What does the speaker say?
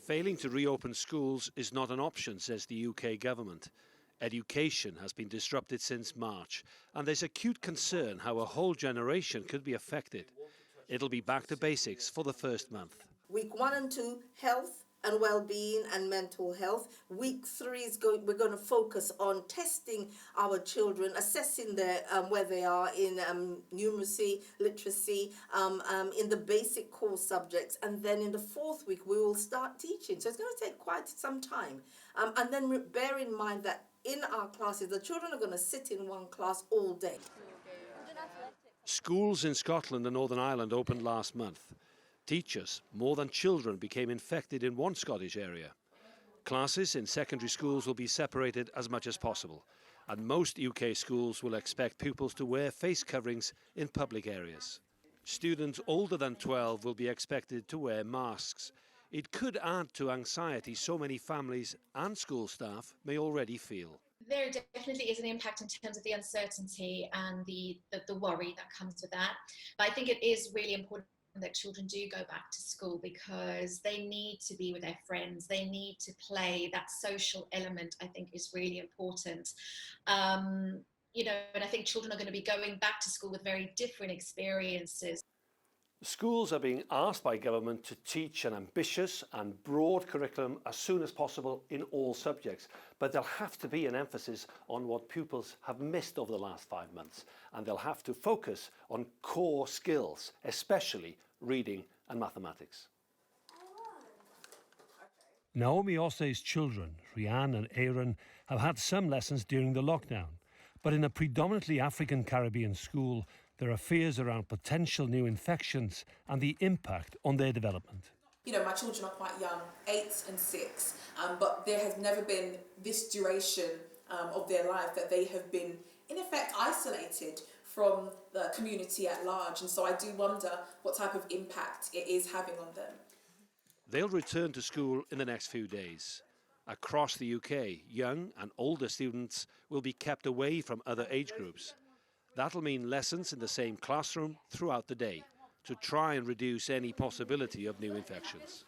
Failing to reopen schools is not an option, says the UK government. Education has been disrupted since March, and there's acute concern how a whole generation could be affected. It'll be back to basics for the first month. Week 1 and 2, health and well-being and mental health. Week 3 we're going to focus on testing our children, assessing where they are in numeracy, literacy, in the basic core subjects, and then in the 4th week we will start teaching. So it's going to take quite some time. And then bear in mind that in our classes, the children are going to sit in one class all day. Schools in Scotland and Northern Ireland opened last month. Teachers, more than children, became infected in one Scottish area. Classes in secondary schools will be separated as much as possible, and most UK schools will expect pupils to wear face coverings in public areas. Students older than 12 will be expected to wear masks. It could add to anxiety so many families and school staff may already feel. There definitely is an impact in terms of the uncertainty and the worry that comes with that. But I think it is really important that children do go back to school because they need to be with their friends. They need to play. That social element, I think, is really important. And I think children are going to be going back to school with very different experiences. Schools are being asked by government to teach an ambitious and broad curriculum as soon as possible in all subjects. But there'll have to be an emphasis on what pupils have missed over the last 5 months. And they'll have to focus on core skills, especially reading and mathematics. Naomi Ossey's children, Rianne and Aaron, have had some lessons during the lockdown. But in a predominantly African Caribbean school, there are fears around potential new infections and the impact on their development. My children are quite young, 8 and 6, but there has never been this duration of their life that they have been, in effect, isolated from the community at large. And so I do wonder what type of impact it is having on them. They'll return to school in the next few days. Across the UK, young and older students will be kept away from other age groups. That'll mean lessons in the same classroom throughout the day to try and reduce any possibility of new infections.